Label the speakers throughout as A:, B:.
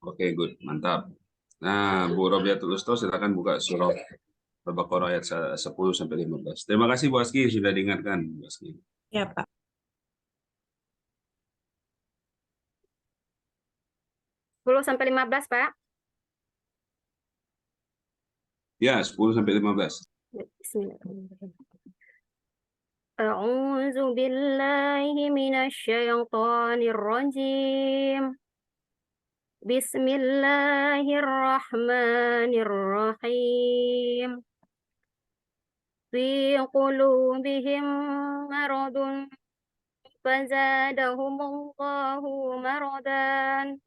A: Oke, good. Mantap. Nah, Bu Robiatul Usto, silakan buka surah Al-Baqarah ayat 10 sampai 15. Terima kasih Bu Aski sudah diingatkan, Bu Aski.
B: Ya, Pak. 10 sampai 15, Pak.
A: Ya, 10 sampai 15.
B: Bismillahirrahmanirrahim. A'udzu billahi minasyaitonir rajim. Bismillahirrahmanirrahim. Fi qulubihim maradun fazadahumullahu maradan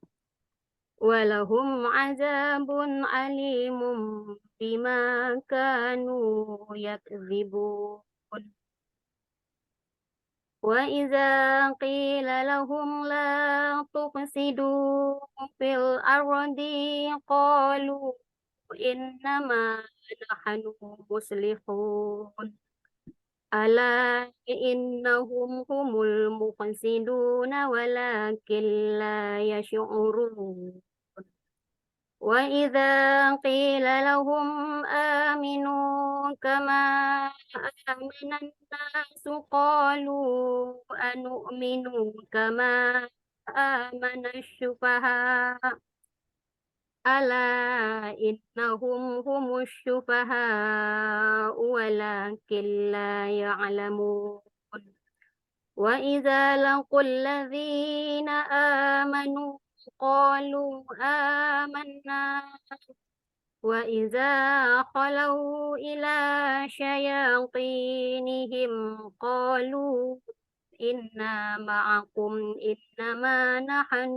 B: walahum azabun alimun bima kanu yakdzibun. وإذا قيل لهم لا تفسدوا في الأرض قالوا إنما نحن مصلحون ألا إنهم هم المفسدون ولكن لا يشعرون وإذا قيل لهم آمنوا كما آمن الناس قالوا أنؤمن كما آمن السفهاء ألا إنهم هم السفهاء ولكن لا يعلمون وإذا لقوا الذين آمنوا قالوا آمنا وإذا خلوا إلى شياطينهم قالوا إنا معكم إنما نحن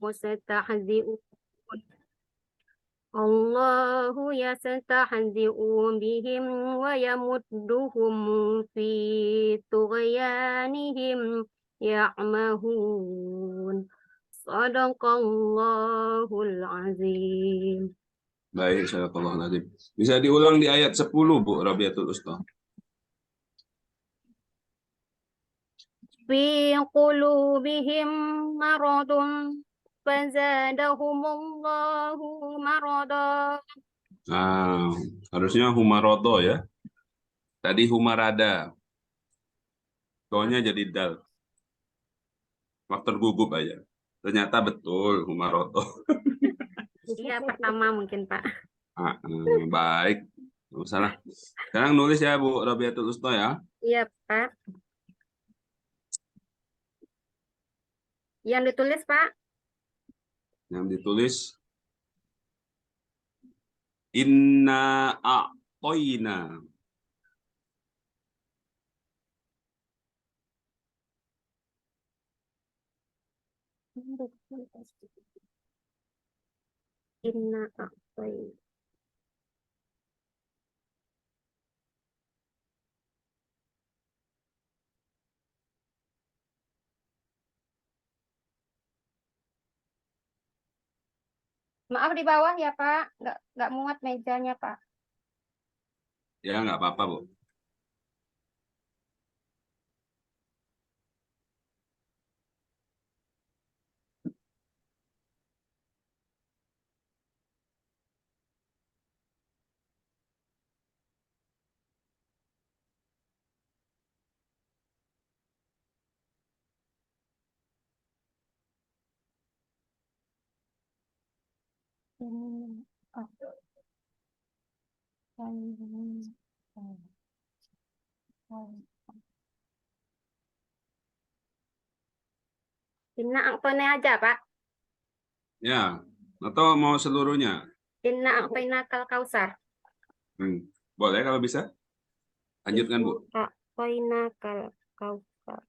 B: مستهزئون الله يستهزئ بهم ويمدهم في طغيانهم يعمهون Sadaqallahul azim.
A: Baik, sadaqallahul azim. Bisa diulang di ayat 10, Bu Robiatul Usto.
B: Fi qulubihim maradun fazadahumullahu marada.
A: Nah, harusnya humarodo ya. Tadi humarada. Tonya jadi dal. Faktor gugup aja. Ternyata betul humarodo.
B: Iya, pertama mungkin, Pak.
A: Baik. Nggak salah. Sekarang nulis ya Bu Robiatul Usto ya.
B: Iya, Pak. Yang ditulis, Pak.
A: Yang ditulis Inna a'toina.
B: Inna a'tayna. Maaf di bawah ya, Pak. Nggak muat mejanya, Pak.
A: Ya, nggak apa-apa, Bu.
B: Inna a'tayna aja, Pak.
A: Ya, atau mau seluruhnya?
B: Inna a'tayna kal kausar.
A: Boleh kalau bisa. Lanjutkan, Bu.
B: A'tayna kal kausar.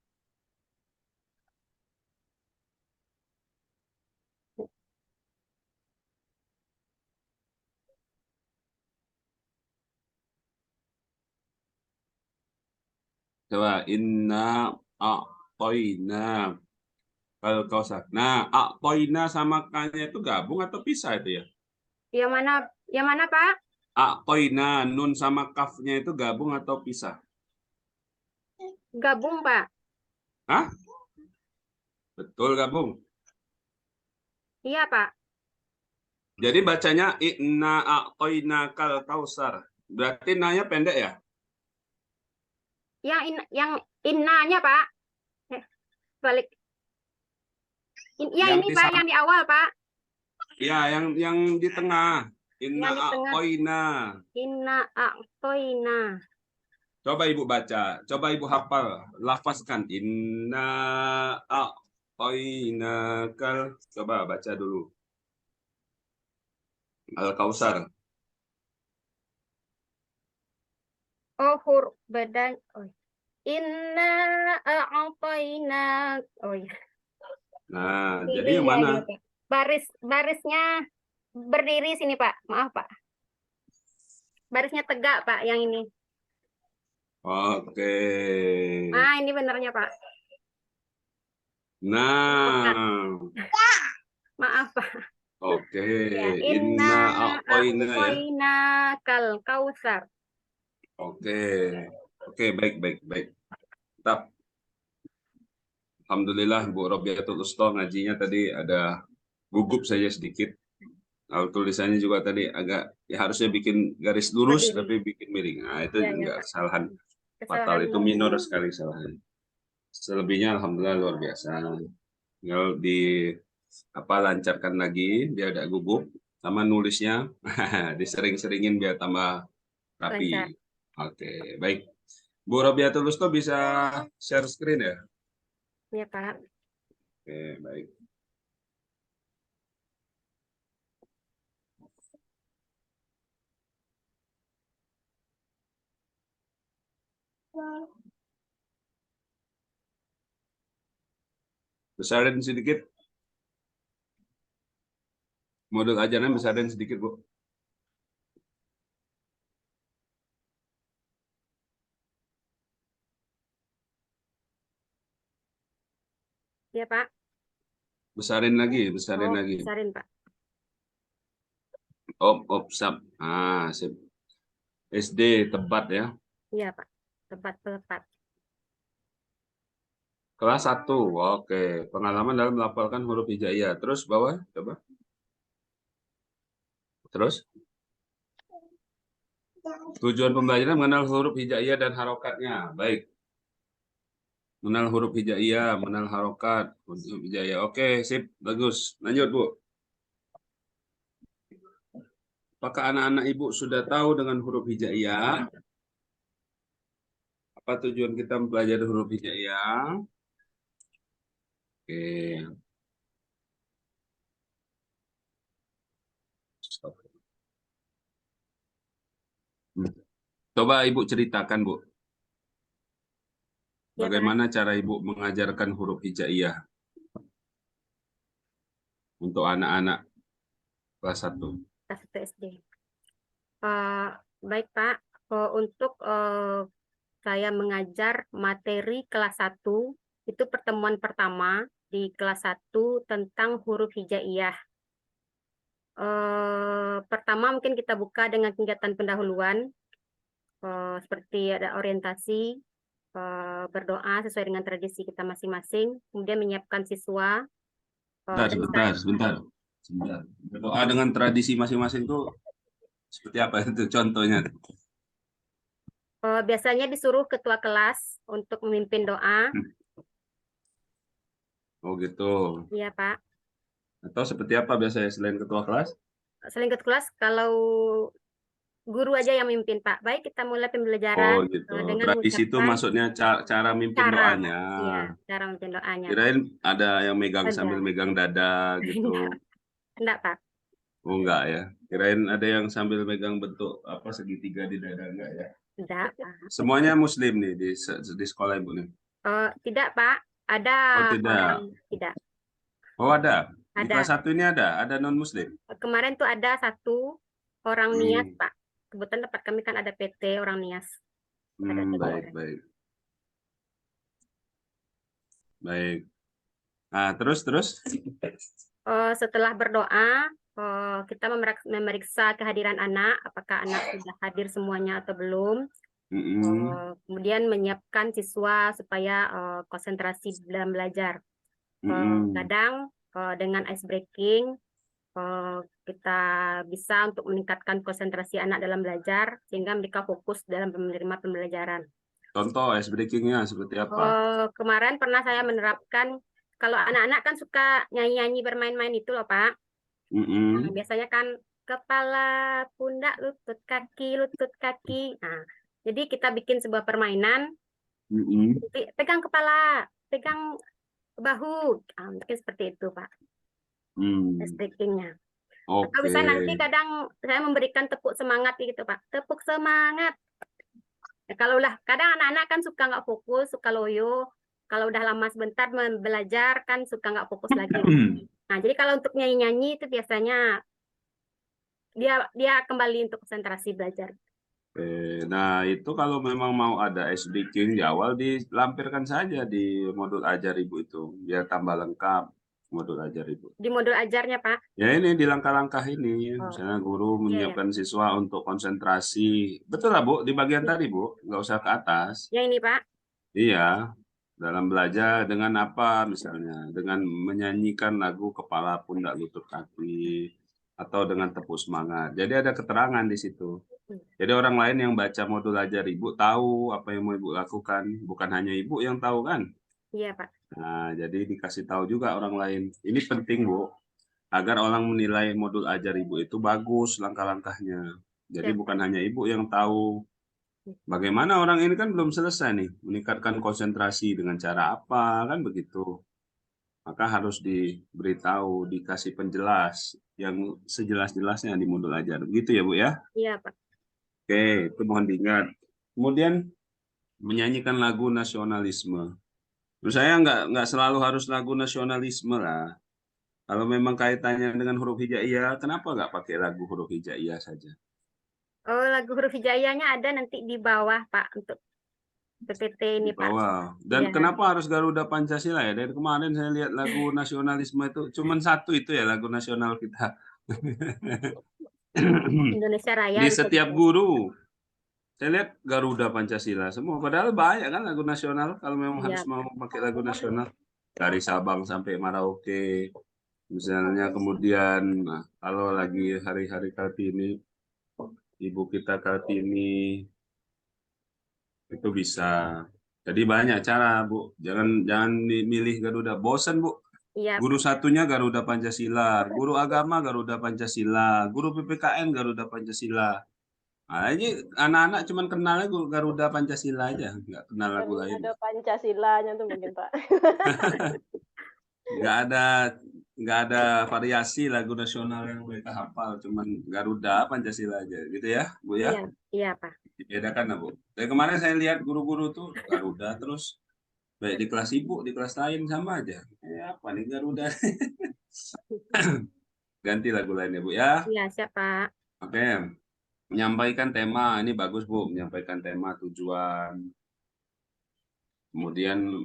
A: Coba inna a'toina kal kausar. Nah, a'toina sama kanya itu gabung atau pisah itu ya?
B: Yang mana? Yang mana, Pak?
A: A'toina nun sama kafnya itu gabung atau pisah?
B: Gabung, Pak.
A: Hah? Betul gabung.
B: Iya, Pak.
A: Jadi bacanya inna a'toinakal kausar. Berarti nanya pendek ya?
B: Yang innanya, Pak. Balik. Ya
A: Yang
B: ini
A: di
B: Pak, yang di awal, Pak.
A: ya, yang di tengah. Inna
B: Yang di tengah.
A: a'toina.
B: Inna a'toina.
A: Coba Ibu baca, coba Ibu hafal, lafazkan inna a'toinakal. Coba baca dulu. Al-Kausar.
B: Oh, huruf badan. Oh. Inna a'toina. Oh ya.
A: Nah, jadi
B: Ini
A: yang
B: ya,
A: mana?
B: ya, Pak. Barisnya berdiri sini, Pak. Maaf, Pak. Barisnya tegak, Pak, yang ini.
A: Oke.
B: Ah, ini benernya, Pak. Pekat.
A: Nah,
B: Maaf, Pak.
A: oke.
B: Ya, inna
A: Inna a'toina ya.
B: a'toina kal kausar.
A: Oke. Oke, baik, baik, baik. Tetap. Alhamdulillah Bu Robiatul Ustoh ngajinya tadi ada gugup saja sedikit. Kalau tulisannya juga tadi agak ya harusnya bikin garis lurus
B: Berdiri.
A: tapi bikin miring. Nah, itu
B: Ya, ya,
A: enggak
B: Pak.
A: kesalahan fatal,
B: Kesalahan.
A: itu minor sekali kesalahan. Selebihnya alhamdulillah luar biasa. Tinggal di apa lancarkan lagi biar ada gugup sama nulisnya disering-seringin biar tambah rapi.
B: Lancar.
A: Oke, baik. Bu Robiatul Ustoh bisa share screen ya?
B: Ya, Pak.
A: Oke, baik. Besarin sedikit. Modul ajaran besarin sedikit, Bu.
B: Ya, Pak.
A: Besarin lagi, besarin
B: Oh,
A: lagi.
B: besarin, Pak.
A: Sap. Ah, sip. SD Tebat ya.
B: Iya, Pak. Tepat.
A: Kelas 1. Oke, pengalaman dalam melafalkan huruf hijaiyah. Terus bawah, coba. Terus tujuan pembelajaran mengenal huruf hijaiyah dan harokatnya. Baik. Mengenal huruf hijaiyah, mengenal harokat, huruf hijaiyah. Oke, sip, bagus. Lanjut, Bu. Apakah anak-anak Ibu sudah tahu dengan huruf hijaiyah? Apa tujuan kita mempelajari huruf hijaiyah? Oke. Stop. Coba Ibu ceritakan, Bu.
B: Ya, Pak.
A: Bagaimana cara Ibu mengajarkan huruf hijaiyah untuk anak-anak kelas 1?
B: Kelas 1 SD. Baik, Pak. Untuk saya mengajar materi kelas 1, itu pertemuan pertama di kelas 1 tentang huruf hijaiyah. Pertama mungkin kita buka dengan kegiatan pendahuluan, seperti ada orientasi, berdoa sesuai dengan tradisi kita masing-masing, kemudian menyiapkan siswa.
A: Sebentar. Berdoa dengan tradisi masing-masing itu seperti apa itu contohnya?
B: Biasanya disuruh ketua kelas untuk memimpin doa.
A: Oh gitu.
B: Iya, Pak.
A: Atau seperti apa biasanya selain ketua kelas?
B: Selain ketua kelas, kalau guru aja yang memimpin, Pak. Baik, kita mulai
A: Oh
B: pembelajaran
A: gitu.
B: dengan
A: Tradisi itu
B: mengucapkan
A: maksudnya cara mimpin
B: cara, Pak.
A: doanya.
B: Iya, cara memimpin doanya, Pak.
A: Kirain ada yang megang sambil
B: Ada.
A: megang dada gitu.
B: Enggak, Pak.
A: Oh enggak ya. Kirain ada yang sambil megang bentuk apa segitiga di dada, enggak ya.
B: Enggak, Pak.
A: Semuanya muslim nih di sekolah Ibu nih.
B: Tidak, Pak. Ada
A: Oh
B: orang
A: tidak.
B: tidak.
A: Oh ada. Di kelas
B: Ada.
A: 1 ini ada non muslim.
B: Kemarin tuh ada satu orang Nias,
A: Hmm.
B: Pak. Kebetulan tempat kami kan ada PT orang Nias. Ada satu
A: Baik,
B: orang.
A: baik. Baik. Nah, terus.
B: Setelah berdoa, kita memeriksa kehadiran anak, apakah anak sudah hadir semuanya atau belum. Kemudian menyiapkan siswa supaya konsentrasi dalam belajar. Kadang dengan ice breaking kita bisa untuk meningkatkan konsentrasi anak dalam belajar sehingga mereka fokus dalam menerima pembelajaran.
A: Contoh ice breaking-nya seperti apa?
B: Kemarin pernah saya menerapkan, kalau anak-anak kan suka nyanyi-nyanyi bermain-main itu loh Pak. Nah, biasanya kan kepala, pundak, lutut, kaki, lutut, kaki. Nah, jadi kita bikin sebuah permainan, pegang kepala, pegang bahu. Nah, mungkin seperti itu Pak, ice breaking-nya. Atau bisa nanti kadang saya memberikan tepuk semangat gitu Pak, tepuk semangat. Ya, kalau udah kadang anak-anak kan suka nggak fokus, suka loyo. Kalau udah lama sebentar belajar kan suka nggak fokus lagi. Nah, jadi kalau untuk nyanyi-nyanyi itu biasanya dia kembali untuk konsentrasi belajar.
A: Nah, itu kalau memang mau ada ice breaking di awal dilampirkan saja di modul ajar Ibu itu, biar tambah lengkap modul ajar Ibu.
B: Di modul ajarnya Pak.
A: Ya ini di langkah-langkah ini, misalnya guru
B: Iya.
A: menyiapkan siswa untuk konsentrasi. Betul lah Bu, di bagian tadi Bu, nggak usah ke atas.
B: Ya ini Pak.
A: Iya, dalam belajar dengan apa misalnya, dengan menyanyikan lagu kepala pundak lutut kaki, atau dengan tepuk semangat. Jadi ada keterangan di situ. Jadi orang lain yang baca modul ajar Ibu tahu apa yang mau Ibu lakukan, bukan hanya Ibu yang tahu kan?
B: Iya Pak.
A: Nah, jadi dikasih tahu juga orang lain. Ini penting Bu, agar orang menilai modul ajar Ibu itu bagus langkah-langkahnya. Jadi
B: Siap.
A: bukan hanya Ibu yang tahu. Bagaimana orang ini kan belum selesai nih, meningkatkan konsentrasi dengan cara apa, kan begitu. Maka harus diberitahu, dikasih penjelas yang sejelas-jelasnya di modul ajar. Begitu ya Bu ya?
B: Iya Pak.
A: Oke, itu mohon diingat. Kemudian menyanyikan lagu nasionalisme. Menurut saya nggak selalu harus lagu nasionalisme lah. Kalau memang kaitannya dengan huruf hijaiyah, kenapa nggak pakai lagu huruf hijaiyah saja?
B: Oh, lagu huruf hijaiyahnya ada nanti di bawah Pak untuk PPT ini
A: Di
B: Pak.
A: bawah. Dan
B: Iya.
A: kenapa harus Garuda Pancasila ya? Dari kemarin saya lihat lagu nasionalisme itu cuman satu itu ya lagu nasional kita.
B: Indonesia Raya
A: Di
B: bisa
A: setiap
B: juga.
A: guru saya lihat Garuda Pancasila semua. Padahal banyak kan lagu nasional kalau memang harus
B: Iya.
A: mau pakai lagu nasional. Dari Sabang sampai Merauke. Misalnya kemudian nah, kalau lagi hari-hari Kartini, ibu kita Kartini itu bisa. Jadi banyak cara, Bu. Jangan milih Garuda. Bosan, Bu.
B: Iya.
A: Guru satunya Garuda Pancasila, guru agama Garuda Pancasila, guru PPKN Garuda Pancasila. Nah, ini anak-anak cuman kenalnya Garuda Pancasila aja, nggak kenal lagu
C: Dan
A: lain.
C: ada Pancasilanya tuh mungkin Pak.
A: Nggak ada nggak ada variasi lagu nasional yang mereka hafal, cuman Garuda Pancasila aja, gitu ya, Bu ya.
B: Iya. Iya Pak.
A: Dibedakan lah, Bu. Dari kemarin saya lihat guru-guru tuh Garuda terus baik di kelas ibu, di kelas lain sama aja. Apa nih Garuda? Ganti lagu lainnya, Bu ya.
B: Iya, siap Pak.
A: Oke. Menyampaikan tema, ini bagus Bu, menyampaikan tema tujuan. Kemudian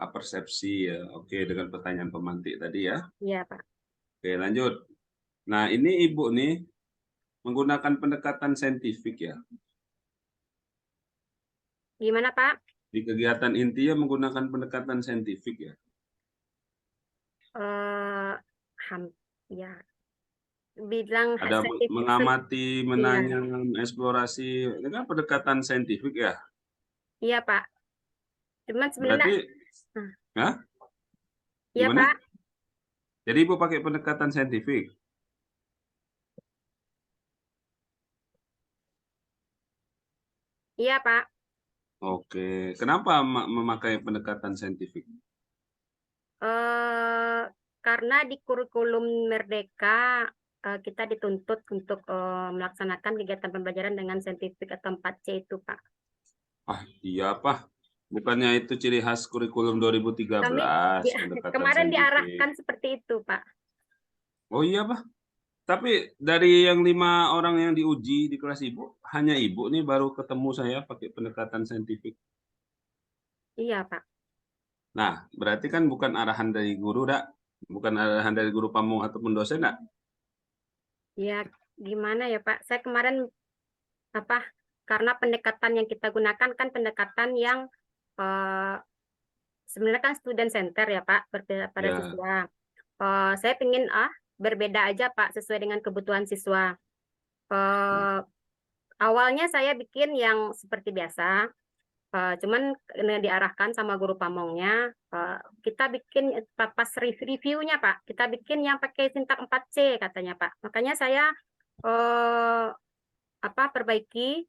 A: persepsi ya. Oke, dengan pertanyaan pemantik tadi ya.
B: Iya Pak.
A: Oke, lanjut. Nah, ini Ibu nih menggunakan pendekatan saintifik ya.
B: Gimana Pak?
A: Di kegiatan intinya menggunakan pendekatan saintifik ya.
B: Ya, bilang
A: Ada
B: saintifik.
A: mengamati,
B: Iya.
A: menanya, mengeksplorasi, ini kan pendekatan saintifik ya.
B: Iya Pak. Cuman sebenarnya,
A: Berarti,
B: Nah. Iya
A: gimana?
B: Pak.
A: Jadi Ibu pakai pendekatan saintifik.
B: Iya Pak.
A: Oke, kenapa memakai pendekatan saintifik?
B: Karena di kurikulum Merdeka kita dituntut untuk melaksanakan kegiatan pembelajaran dengan saintifik atau 4C itu Pak.
A: Ah, iya Pak. Bukannya itu ciri khas kurikulum 2013, pendekatan
B: Kemarin
A: saintifik.
B: diarahkan seperti itu Pak.
A: Oh iya Pak. Tapi dari yang 5 orang yang diuji di kelas Ibu, hanya Ibu nih baru ketemu saya pakai pendekatan saintifik.
B: Iya Pak.
A: Nah, berarti kan bukan arahan dari guru, Dak. Bukan arahan dari guru pamong ataupun dosen, Dak.
B: Ya gimana ya Pak? Saya kemarin karena pendekatan yang kita gunakan kan pendekatan yang sebenarnya kan student center ya Pak, berbeda pada
A: Ya.
B: siswa. Saya ingin berbeda aja Pak, sesuai dengan kebutuhan siswa. Awalnya saya bikin yang seperti biasa, cuman diarahkan sama guru pamongnya, kita bikin pas reviewnya Pak, kita bikin yang pakai sintak 4C katanya Pak. Makanya saya perbaiki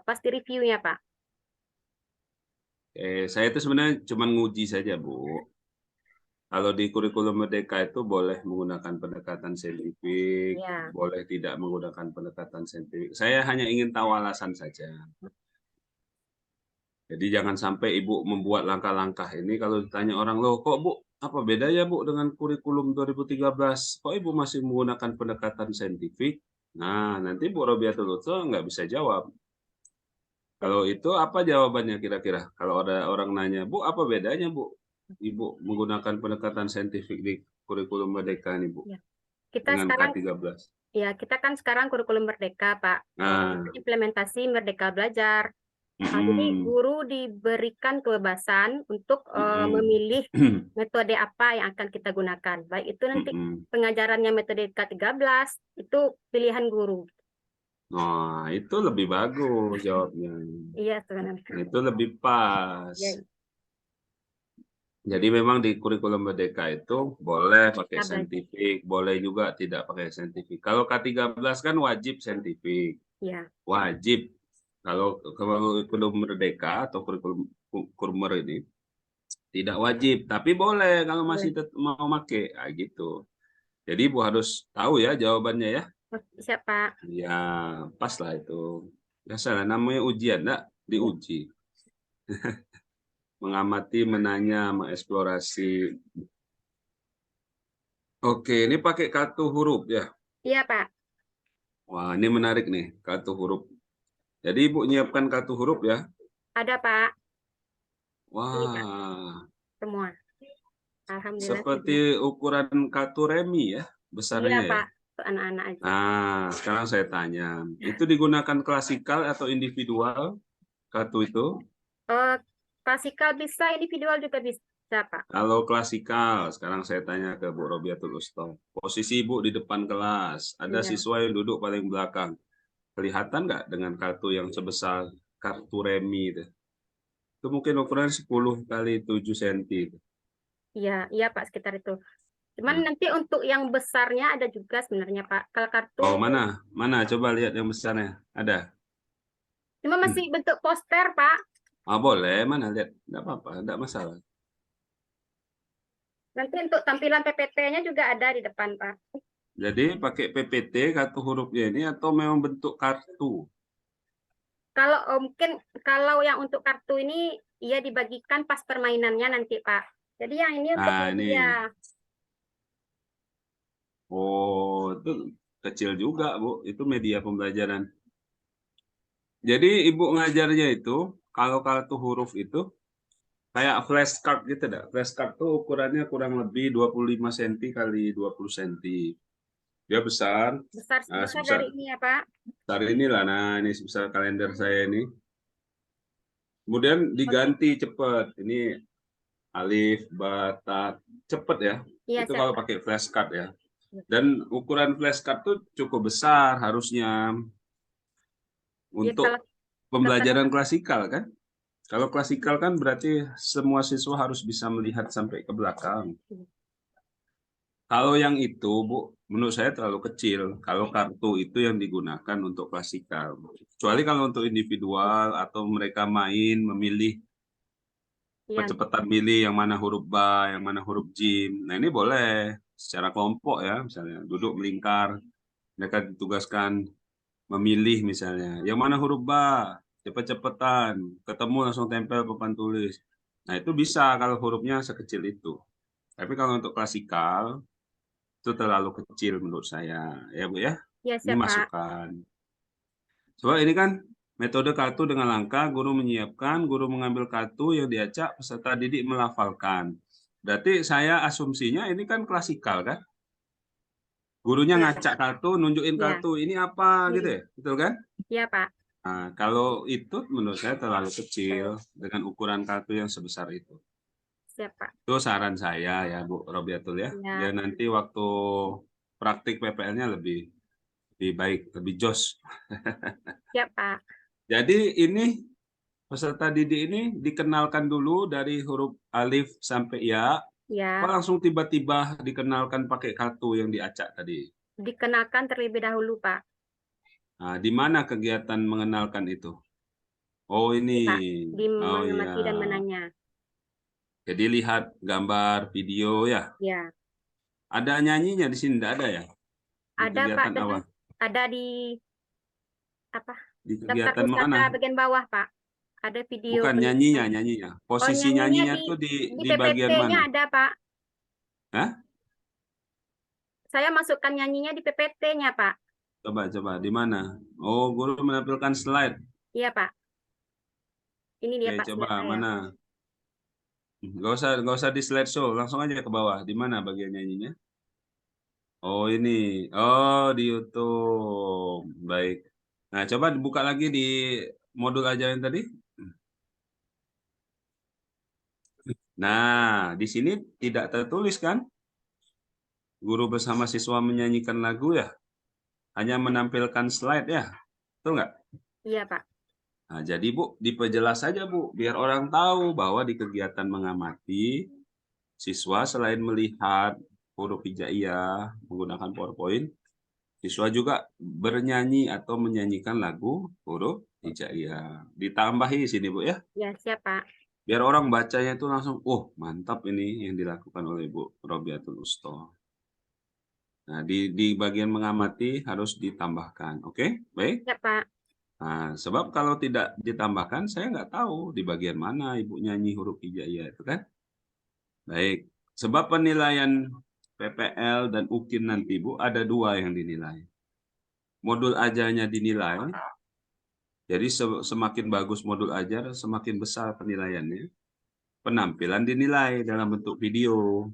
B: pas di reviewnya Pak.
A: Saya itu sebenarnya cuma nguji saja, Bu. Kalau di kurikulum Merdeka itu boleh menggunakan pendekatan saintifik,
B: Ya.
A: boleh tidak menggunakan pendekatan saintifik. Saya hanya ingin tahu alasan saja. Jadi jangan sampai Ibu membuat langkah-langkah ini kalau ditanya orang, loh kok Bu, apa bedanya Bu dengan kurikulum 2013? Kok Ibu masih menggunakan pendekatan saintifik? Nah, nanti Bu Robiatul Utsel nggak bisa jawab. Kalau itu apa jawabannya kira-kira? Kalau ada orang nanya, Bu, apa bedanya Bu? Ibu menggunakan pendekatan saintifik di kurikulum Merdeka nih, Bu,
B: Ya. Kita
A: dengan
B: sekarang
A: K13.
B: Ya, kita kan sekarang kurikulum Merdeka, Pak.
A: Nah,
B: Implementasi Merdeka Belajar. Jadi guru diberikan kebebasan untuk memilih metode apa yang akan kita gunakan. Baik itu nanti pengajarannya metode K13, itu pilihan guru.
A: Nah, itu lebih bagus jawabnya.
B: Iya, sebenarnya.
A: Itu lebih pas.
B: Ya,
A: Jadi memang di kurikulum Merdeka itu boleh pakai
B: K13.
A: saintifik, boleh juga tidak pakai saintifik. Kalau K13 kan wajib saintifik.
B: Ya.
A: Wajib. Kalau kurikulum Merdeka atau kurikulum Kurmer ini tidak wajib, tapi boleh kalau masih mau pakai, gitu. Jadi Ibu harus tahu ya jawabannya ya.
B: Siapa?
A: Ya, pas lah itu. Biasalah namanya ujian, enggak? Diuji. Mengamati, menanya, mengeksplorasi. Oke, ini pakai kartu huruf ya.
B: Iya, Pak.
A: Wah, ini menarik nih, kartu huruf. Jadi Ibu nyiapkan kartu huruf ya.
B: Ada, Pak.
A: Wah.
B: Ini, Pak. Semua. Alhamdulillah.
A: Seperti ukuran kartu remi ya, besarnya
B: Iya, Pak.
A: ya.
B: Untuk anak-anak aja.
A: Nah, sekarang saya tanya, itu digunakan klasikal atau individual kartu itu?
B: Klasikal bisa, individual juga bisa, Pak.
A: Kalau klasikal, sekarang saya tanya ke Bu Robiatul Utsel. Posisi Ibu di depan kelas, ada
B: Iya.
A: siswa yang duduk paling belakang. Kelihatan nggak dengan kartu yang sebesar kartu remi itu? Itu mungkin ukuran 10 kali 7 cm.
B: Iya Pak, sekitar itu. Cuman nanti untuk yang besarnya ada juga sebenarnya Pak. Kalau kartu
A: Oh, mana? Mana? Coba lihat yang besarnya. Ada?
B: cuma masih bentuk poster Pak.
A: Ah, boleh. Mana? Lihat. Nggak apa-apa. Nggak masalah.
B: Nanti untuk tampilan PPT-nya juga ada di depan Pak.
A: Jadi pakai PPT kartu hurufnya ini atau memang bentuk kartu?
B: Kalau mungkin kalau yang untuk kartu ini ia dibagikan pas permainannya nanti Pak. Jadi yang ini untuk media.
A: Oh, itu kecil juga, Bu. Itu media pembelajaran. Jadi Ibu ngajarnya itu, kalau kartu huruf itu, kayak flashcard gitu dah. Flashcard tuh ukurannya kurang lebih 25 cm kali 20 cm. Dia besar.
B: Besar dari ini ya Pak.
A: Besar inilah, nah ini sebesar kalender saya ini. Kemudian diganti cepat. Ini alif, bata, cepet ya.
B: Iya,
A: itu kalau pakai flashcard ya. Dan ukuran flashcard tuh cukup besar harusnya untuk pembelajaran klasikal kan. Kalau klasikal kan berarti semua siswa harus bisa melihat sampai ke belakang. Kalau yang itu, Bu, menurut saya terlalu kecil. Kalau kartu itu yang digunakan untuk klasikal. Kecuali kalau untuk individual atau mereka main, memilih kecepatan milih yang mana huruf ba, yang mana huruf jim. Nah ini boleh secara kelompok ya, misalnya duduk melingkar, mereka ditugaskan memilih misalnya, yang mana huruf ba, cepet-cepetan, ketemu langsung tempel papan tulis. Nah itu bisa kalau hurufnya sekecil itu. Tapi kalau untuk klasikal, itu terlalu kecil menurut saya. Ya Bu ya, ini masukan. Coba ini kan metode kartu dengan langkah, guru menyiapkan, guru mengambil kartu yang diacak, peserta didik melafalkan. Berarti saya asumsinya ini kan klasikal kan? Gurunya ngacak kartu, nunjukin kartu, ini apa gitu ya? Betul kan?
B: Iya Pak.
A: Nah, kalau itu menurut saya terlalu kecil dengan ukuran kartu yang sebesar itu.
B: Siap, Pak.
A: Itu saran saya ya Bu Robiatul ya.
B: Ya,
A: Biar nanti waktu praktik PPL-nya lebih baik, lebih jos.
B: siap, Pak.
A: Jadi ini peserta didik ini dikenalkan dulu dari huruf alif sampai ya. Apa
B: Ya,
A: langsung tiba-tiba dikenalkan pakai kartu yang diacak tadi?
B: dikenalkan terlebih dahulu, Pak.
A: Nah, di mana kegiatan mengenalkan itu? Oh
B: Ini,
A: ini.
B: Pak, di
A: Oh
B: mengamati dan
A: ya.
B: menanya.
A: Jadi lihat gambar, video ya.
B: Ya,
A: Ada nyanyinya di sini, enggak ada ya? Di
B: ada, Pak,
A: kegiatan
B: dengan
A: apa?
B: ada di apa?
A: Di
B: Daftar
A: kegiatan
B: pustaka
A: mana?
B: bagian bawah, Pak. Ada video
A: Bukan
B: penjelasan.
A: nyanyinya.
B: Oh,
A: Posisi
B: nyanyinya
A: nyanyinya
B: di
A: tuh di bagian
B: PPT-nya
A: mana?
B: ada, Pak.
A: Hah?
B: Saya masukkan nyanyinya di PPT-nya, Pak.
A: Coba di mana? Oh, guru menampilkan slide.
B: Iya, Pak. Ini dia,
A: Oke,
B: Pak,
A: coba
B: slide saya.
A: mana? Gak usah di slideshow, langsung aja ke bawah. Di mana bagian nyanyinya? Oh, ini. Oh, di YouTube. Baik. Nah, coba dibuka lagi di modul ajaran tadi. Nah, di sini tidak tertulis kan? Guru bersama siswa menyanyikan lagu ya? Hanya menampilkan slide ya? Betul nggak?
B: Iya, Pak.
A: Nah, jadi Bu, diperjelas saja Bu, biar orang tahu bahwa di kegiatan mengamati, siswa selain melihat huruf hijaiyah menggunakan PowerPoint, siswa juga bernyanyi atau menyanyikan lagu huruf hijaiyah. Ditambahi sini Bu ya,
B: Ya, siap, Pak.
A: biar orang bacanya itu langsung, oh mantap ini yang dilakukan oleh Bu Robiatul Usto. Nah, di bagian mengamati harus ditambahkan. Oke, baik.
B: Siap, Pak.
A: Nah, sebab kalau tidak ditambahkan, saya nggak tahu di bagian mana Ibu nyanyi huruf hijaiyah itu kan. Baik, sebab penilaian PPL dan UKIN nanti Bu, ada 2 yang dinilai. Modul ajarnya dinilai, jadi semakin bagus modul ajar, semakin besar penilaiannya. Penampilan dinilai dalam bentuk video.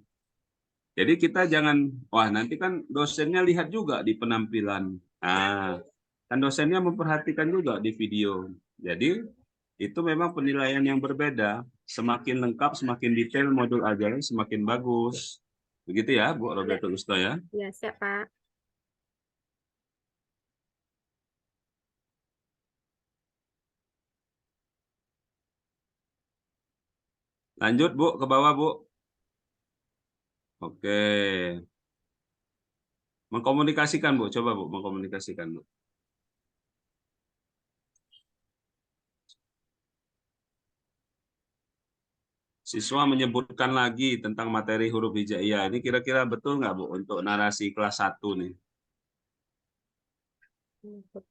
A: Jadi kita jangan, wah nanti kan dosennya lihat juga di penampilan. Nah, kan dosennya memperhatikan juga di video. Jadi itu memang penilaian yang berbeda. Semakin lengkap, semakin detail modul ajarnya, semakin bagus. Begitu ya, Bu
B: Ya,
A: Roberto Gusto ya.
B: ya, siap, Pak.
A: Lanjut Bu, ke bawah Bu. Oke. Mengkomunikasikan Bu, coba Bu, mengkomunikasikan Bu. Siswa menyebutkan lagi tentang materi huruf hijaiyah. Ini kira-kira betul nggak Bu untuk narasi kelas 1 nih?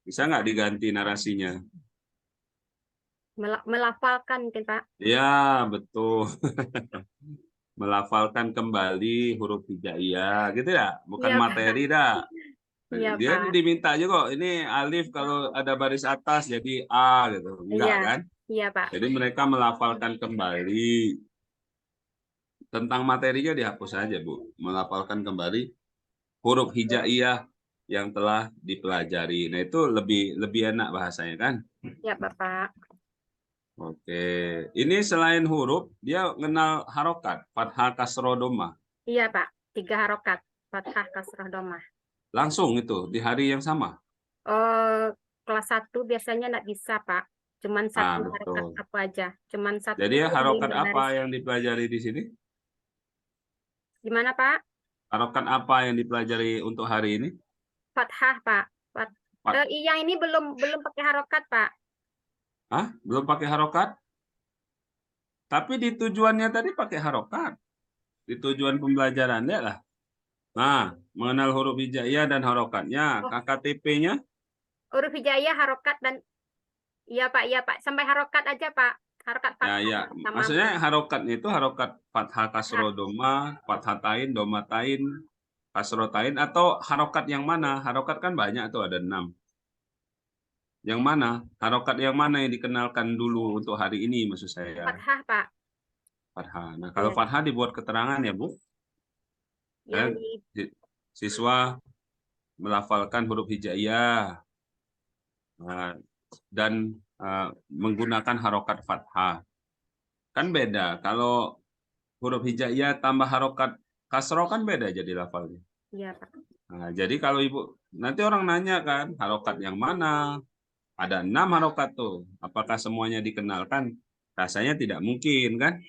A: Bisa nggak diganti narasinya?
B: Melafalkan mungkin, Pak.
A: Ya, betul. Melafalkan kembali huruf hijaiyah, gitu ya? Bukan
B: Iya, Pak.
A: materi dah.
B: Iya,
A: Dia
B: Pak.
A: diminta juga kok. Ini alif kalau ada baris atas jadi A gitu. Enggak
B: Iya.
A: kan?
B: Iya, Pak.
A: Jadi mereka melafalkan kembali. Tentang materinya dihapus saja, Bu. Melafalkan kembali huruf hijaiyah yang telah dipelajari. Nah, itu lebih enak bahasanya kan?
B: Iya, Bapak.
A: Oke. Ini selain huruf, dia kenal harokat, fathah, kasroh, domah.
B: Iya, Pak. 3 harokat. Fathah, kasrah, domah.
A: Langsung itu di hari yang sama.
B: Kelas 1 biasanya nggak bisa, Pak. Cuman
A: Ah,
B: satu harokat
A: betul.
B: apa aja. Cuman satu
A: Jadi harokat
B: untuk
A: apa
B: baris.
A: yang dipelajari di sini?
B: Gimana, Pak?
A: Harokat apa yang dipelajari untuk hari ini?
B: Fathah, Pak. Yang ini belum pakai harokat, Pak.
A: Hah? Belum pakai harokat? Tapi di tujuannya tadi pakai harokat. Di tujuan pembelajarannya lah. Nah, mengenal huruf hijaiyah dan harokatnya.
B: Oh,
A: KKTP-nya?
B: huruf hijaiyah, harokat, dan iya, Pak. Sampai harokat aja, Pak. Harokat
A: Ya,
B: fathah
A: ya.
B: sama
A: Maksudnya harokatnya itu harokat fathah kasro
B: fathah.
A: doma, fathah tain, doma tain, kasro tain, atau harokat yang mana? Harokat kan banyak tuh, ada 6. Yang mana? Harokat yang mana yang dikenalkan dulu untuk hari ini maksud saya?
B: Fathah, Pak.
A: Fathah. Nah, kalau
B: Iya,
A: fathah dibuat keterangan ya, Bu.
B: yang
A: Dan
B: di
A: siswa melafalkan huruf hijaiyah dan menggunakan harokat fathah. Kan beda. Kalau huruf hijaiyah tambah harokat kasroh kan beda jadi lafalnya.
B: Iya, Pak.
A: Nah, jadi kalau Ibu, nanti orang nanya kan, harokat yang mana? Ada 6 harokat tuh. Apakah semuanya dikenalkan? Rasanya tidak mungkin kan?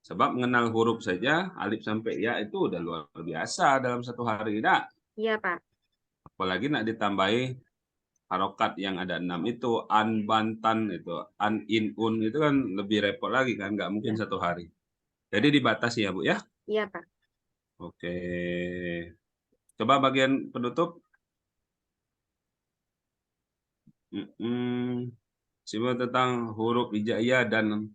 A: Sebab mengenal huruf saja, alif sampai ya itu udah luar biasa dalam satu hari. Nah,
B: Iya, Pak.
A: apalagi nak ditambahi harokat yang ada 6 itu, an, bantan, itu, an, in, un, itu kan lebih repot lagi kan, nggak mungkin
B: Iya.
A: satu hari. Jadi dibatasi ya Bu ya?
B: Iya, Pak.
A: Oke. Coba bagian penutup. Simbol tentang huruf hijaiyah dan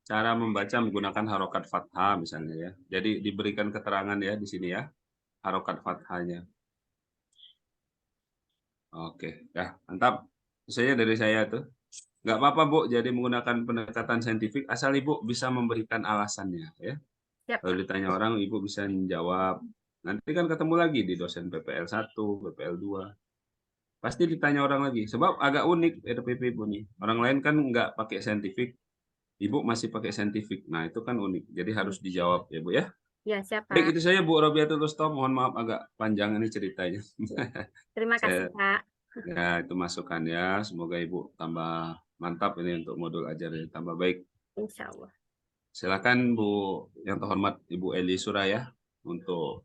A: cara membaca menggunakan harokat fathah misalnya ya. Jadi diberikan keterangan ya di sini ya, harokat fathahnya. Oke, ya mantap. Itu saja dari saya tuh. Nggak apa-apa Bu, jadi menggunakan pendekatan saintifik asal Ibu bisa memberikan alasannya ya.
B: Siap,
A: Kalau
B: Pak.
A: ditanya orang Ibu bisa menjawab. Nanti kan ketemu lagi di dosen PPL 1, PPL 2. Pasti ditanya orang lagi. Sebab agak unik RPP Ibu nih. Orang lain kan nggak pakai saintifik, Ibu masih pakai saintifik. Nah, itu kan unik. Jadi harus dijawab ya, Bu ya.
B: Iya, siap,
A: Baik,
B: Pak.
A: itu saya Bu Robiatul Rusto. Mohon maaf agak panjang ini ceritanya.
B: Terima kasih,
A: Saya
B: Pak.
A: ya itu masukan ya. Semoga Ibu tambah mantap ini untuk modul ajarnya tambah baik.
B: Insya Allah.
A: Silakan Bu yang terhormat Ibu Eli Suraya untuk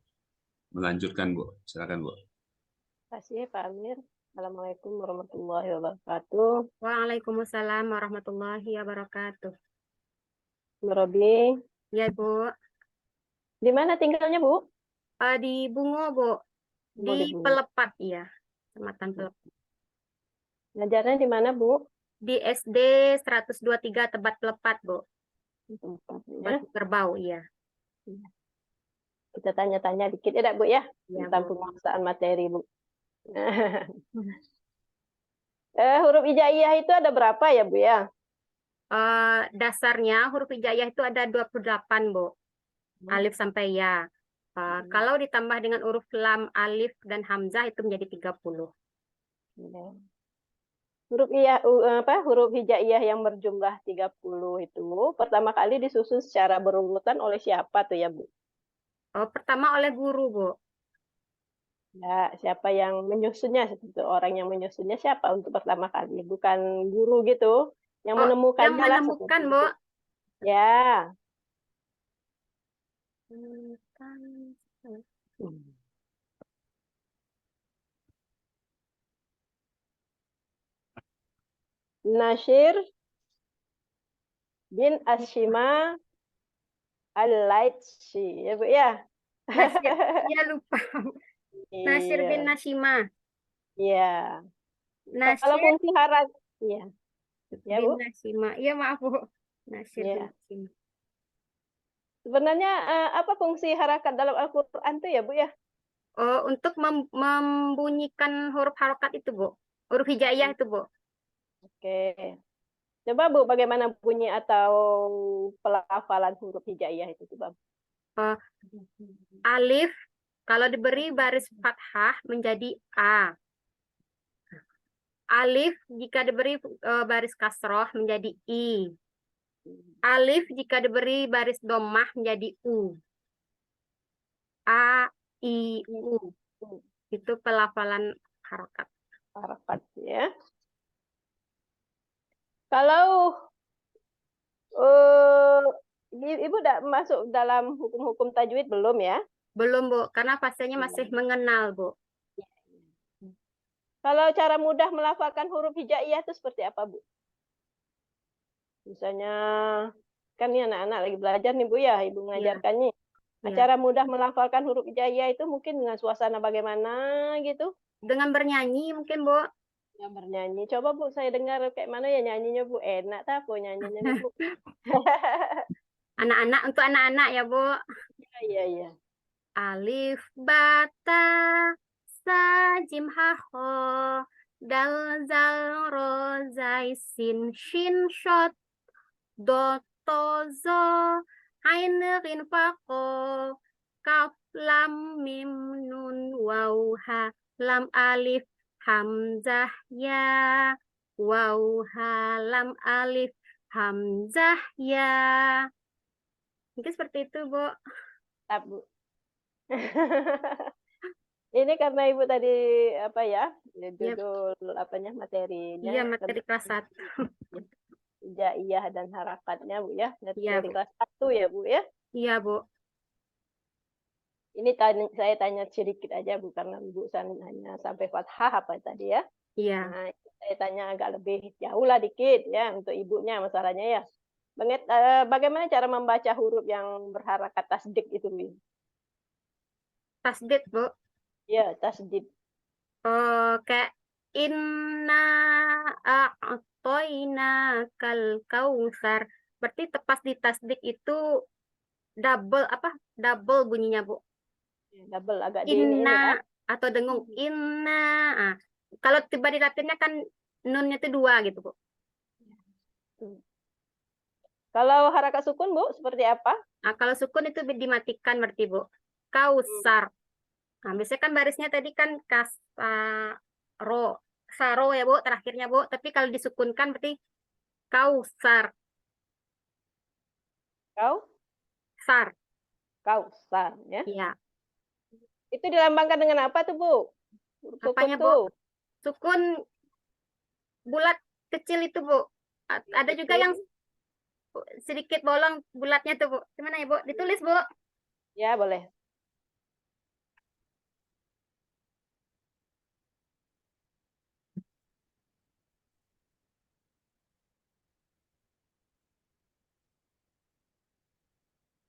A: melanjutkan Bu. Silakan Bu.
C: Terima kasih Pak Amir. Assalamualaikum warahmatullahi wabarakatuh.
B: Waalaikumsalam warahmatullahi wabarakatuh.
C: Bu Robi,
B: Ya, Bu.
C: di mana tinggalnya Bu?
B: Di Bungo, Bu.
C: Bu di
B: Di
C: Bungo.
B: Pelepat, iya. Kecamatan Pelepat.
C: Ngajarnya di mana Bu?
B: Di SD 123 Tebat Pelepat, Bu.
C: Tempatnya.
B: Batu Kerbau, iya.
C: Kita tanya-tanya dikit ya Bu ya,
B: Iya,
C: tentang
B: Bu.
C: penguasaan materi Bu. Huruf hijaiyah itu ada berapa ya Bu ya?
B: Dasarnya huruf hijaiyah itu ada 28, Bu. Alif sampai ya. Kalau ditambah dengan huruf lam, alif, dan hamzah itu menjadi 30.
C: Huruf hijaiyah yang berjumlah 30 itu pertama kali disusun secara berurutan oleh siapa tuh ya Bu?
B: Pertama oleh guru, Bu.
C: Ya, siapa yang menyusunnya? Seperti orang yang menyusunnya siapa untuk pertama kali? Bukan guru gitu, yang
B: Yang
C: menemukannya lah
B: menemukan,
C: seperti
B: Bu.
C: itu. Ya. Nasir bin Ashima Al-Laitsi, ya Bu ya?
B: Nasir, ya lupa. Nasir bin
C: Iya.
B: Nashima.
C: Iya. Kalau
B: Nasir
C: fungsi harakat, iya. Ya
B: bin
C: Bu?
B: Nashima. Iya, maaf, Bu. Nasir bin
C: Iya.
B: Nashima.
C: Sebenarnya apa fungsi harakat dalam Al-Quran tuh ya Bu ya?
B: Untuk membunyikan huruf harokat itu, Bu. Huruf hijaiyah itu, Bu.
C: Oke. Coba Bu, bagaimana bunyi atau pelafalan huruf hijaiyah itu coba.
B: Eh, Alif, kalau diberi baris fathah menjadi A. Alif, jika diberi baris kasroh menjadi I. Alif, jika diberi baris domah menjadi U. A, I, U. Itu pelafalan harokat.
C: Harakat ya. Kalau Ibu udah masuk dalam hukum-hukum tajwid belum ya?
B: Belum, Bu, karena fasenya masih mengenal, Bu.
C: Kalau cara mudah melafalkan huruf hijaiyah itu seperti apa, Bu? Misalnya, kan ini anak-anak lagi belajar nih, Bu ya, Ibu mengajarkannya. Nah,
B: Iya.
C: cara mudah melafalkan huruf hijaiyah itu mungkin dengan suasana bagaimana gitu?
B: Dengan bernyanyi mungkin, Bu.
C: Ya, bernyanyi. Coba, Bu, saya dengar kayak mana ya nyanyinya, Bu. Enak tak, Bu, nyanyinya, nih, Bu.
B: Anak-anak, untuk anak-anak ya, Bu.
C: Iya, iya.
B: Alif, bata, sa, jim, ha, ho, dal, zal, ro, zai, sin, shin, shot, do, to, zo, ain, rin, fa, ko, kaf, lam, mim, nun, waw, ha, lam, alif, hamzah, ya, waw, ha, lam, alif, hamzah, ya. Mungkin seperti itu, Bu.
C: Tetap, Bu. Ini karena Ibu tadi apa ya,
B: Iya,
C: judul apanya materinya
B: iya materi
C: tentang
B: kelas 1.
C: hijaiyah dan harakatnya, Bu ya.
B: Iya,
C: Dari
B: Bu.
C: kelas 1 ya, Bu ya.
B: Iya, Bu.
C: Ini saya tanya sedikit aja, Bu, karena Ibu hanya sampai fathah apa tadi ya.
B: Iya.
C: Nah, saya tanya agak lebih jauh lah dikit ya untuk ibunya masalahnya ya. Bagaimana cara membaca huruf yang berharakat tasdid itu, Bu?
B: Tasdid, Bu.
C: Ya, tasdid.
B: Kayak inna a'toina kal kausar. Berarti tepas di tasdik itu double apa? Double bunyinya, Bu.
C: Double agak di ini ya.
B: Inna atau dengung inna. Ah, kalau tiba di Latinnya kan nunnya itu 2 gitu, Bu.
C: Kalau harakat sukun, Bu, seperti apa?
B: Nah, kalau sukun itu dimatikan berarti, Bu. Kausar. Nah, biasanya kan barisnya tadi kan kasaro. Saro ya, Bu, terakhirnya, Bu. Tapi kalau disukunkan berarti kausar.
C: Kau,
B: Sar.
C: kausar ya.
B: Iya.
C: Itu dilambangkan dengan apa tuh, Bu? Huruf sukun
B: Apanya, Bu?
C: tuh.
B: Sukun bulat kecil itu, Bu. Ada juga yang sedikit bolong bulatnya tuh, Bu. Gimana ya, Bu? Ditulis, Bu.
C: Ya, boleh.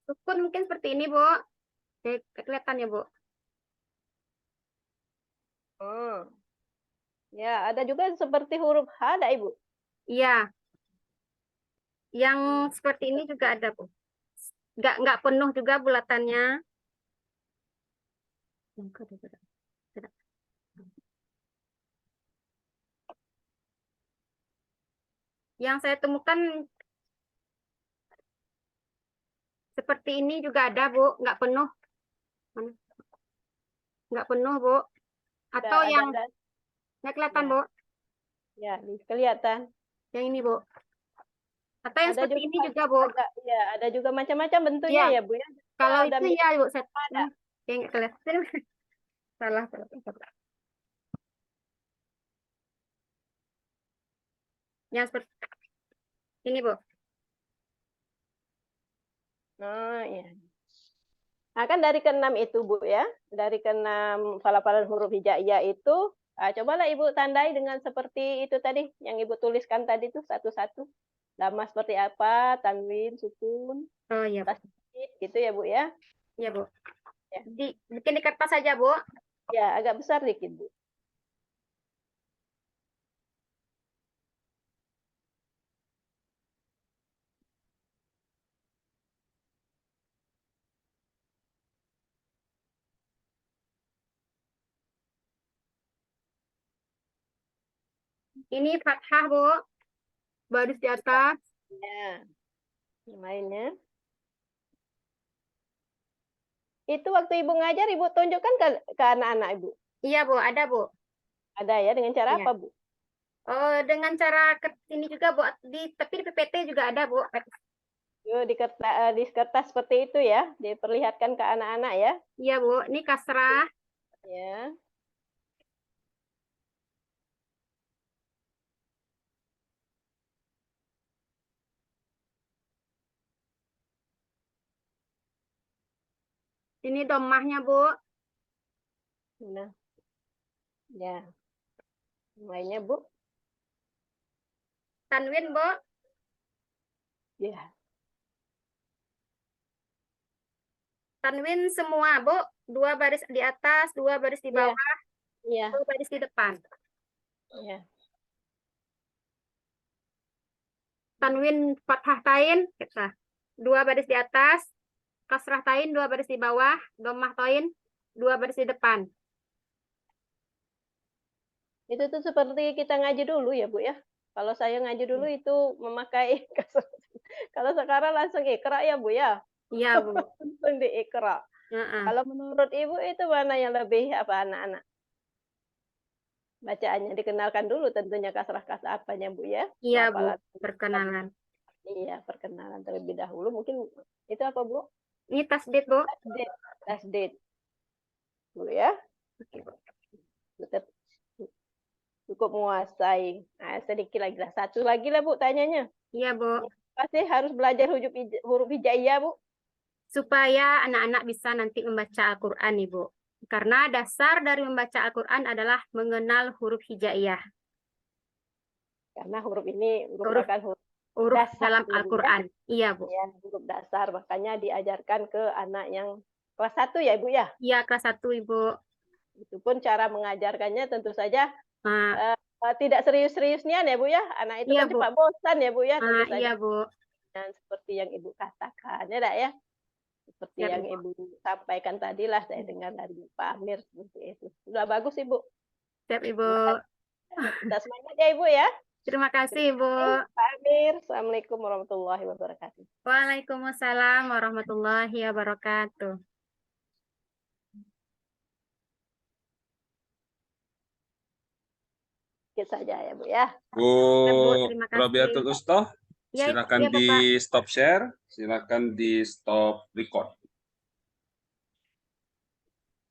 B: Sukun mungkin seperti ini, Bu. Oke, kelihatan ya, Bu.
C: Hmm. Ya, ada juga seperti huruf H, ada, Ibu?
B: Iya. Yang seperti ini juga ada, Bu. Nggak penuh juga bulatannya. Yang saya temukan seperti ini juga ada, Bu. Nggak penuh. Nggak penuh, Bu. Atau yang
C: Ada.
B: nggak kelihatan,
C: Ya.
B: Bu.
C: Ya, kelihatan.
B: Yang ini, Bu. Atau yang
C: Ada
B: seperti
C: juga,
B: ini juga, Bu.
C: ya, ada juga macam-macam bentuknya
B: Iya.
C: ya, Bu ya.
B: Kalau
C: Ada
B: itu ya, Bu. Saya
C: ada.
B: yang nggak kelihatan. Salah. Yang seperti ini, Bu.
C: Nah, ya. Nah, kan dari keenam itu, Bu ya. Dari keenam pelafalan huruf hijaiyah itu, cobalah Ibu tandai dengan seperti itu tadi, yang Ibu tuliskan tadi tuh satu-satu. Lama seperti apa, tanwin, sukun,
B: Oh iya, Bu.
C: tasdid, gitu ya, Bu ya.
B: Iya, Bu.
C: Ya.
B: Bikin di kertas saja, Bu.
C: Ya, agak besar dikit, Bu.
B: Ini fathah, Bu. Baris di atas.
C: Ya. Yang lainnya. Itu waktu Ibu ngajar, Ibu tunjukkan ke anak-anak Ibu.
B: Iya, Bu. Ada, Bu.
C: Ada ya, dengan cara
B: Iya.
C: apa, Bu?
B: Dengan cara ini juga, Bu. Tapi di PPT juga ada, Bu.
C: Yuk, di kertas seperti itu ya, diperlihatkan ke anak-anak ya.
B: Iya, Bu. Ini kasrah.
C: Ya.
B: Ini domahnya, Bu.
C: Nah. Ya. Yang lainnya, Bu.
B: Tanwin, Bu.
C: Ya.
B: Tanwin semua, Bu. 2 baris di atas, 2 baris di bawah,
C: Iya.
B: 2 baris di depan.
C: Iya.
B: Tanwin fathah tain, kita 2 baris di atas, kasrah tain 2 baris di bawah, domah tain 2 baris di depan.
C: Itu tuh seperti kita ngaji dulu ya, Bu ya. Kalau saya ngaji dulu itu memakai kalau sekarang langsung ikra ya, Bu ya.
B: Iya, Bu.
C: Langsung diikra. Kalau menurut Ibu itu mana yang lebih apa anak-anak? Bacaannya dikenalkan dulu tentunya kasrah apanya, Bu ya.
B: Iya, Bu.
C: Hafalan.
B: Perkenalan.
C: Iya, perkenalan terlebih dahulu. Mungkin itu apa, Bu?
B: Ini tasdid, Bu.
C: Tasdid. Dulu ya.
B: Oke, Bu.
C: Tetap cukup menguasai. Nah, sedikit lagi lah. Satu lagi lah, Bu, tanyanya.
B: Iya, Bu.
C: Pasti harus belajar huruf hijaiyah, Bu.
B: Supaya anak-anak bisa nanti membaca Al-Quran, Ibu. Karena dasar dari membaca Al-Quran adalah mengenal huruf hijaiyah.
C: Karena huruf ini
B: Huruf
C: merupakan
B: huruf
C: dasar,
B: dalam
C: Bu, ya.
B: Al-Quran. Iya, Bu.
C: Ya, huruf dasar. Makanya diajarkan ke anak yang kelas 1 ya, Ibu ya.
B: Iya, kelas 1, Ibu.
C: Itu pun cara mengajarkannya tentu saja
B: Nah,
C: tidak serius-serius nian ya, Bu ya. Anak itu
B: iya,
C: kan
B: Bu.
C: cepat bosan ya, Bu ya. Tentu
B: Nah,
C: saja
B: iya, Bu.
C: dan seperti yang Ibu katakan ya, Dak, ya. Seperti
B: Siap,
C: yang
B: Ibu.
C: Ibu sampaikan tadi lah, saya dengar dari Pak Amir seperti itu. Sudah bagus, Ibu.
B: Siap, Ibu.
C: Kita semangat ya, Ibu ya.
B: Terima kasih, Ibu.
C: Pak Amir. Assalamualaikum warahmatullahi wabarakatuh.
B: Waalaikumsalam warahmatullahi wabarakatuh.
C: Sedikit saja ya, Bu ya.
A: Bu
B: Ya, Bu, terima kasih.
A: Robiatul Ustah,
B: Ya,
A: silakan
B: iya,
A: di
B: Bapak.
A: stop share, silakan di stop record.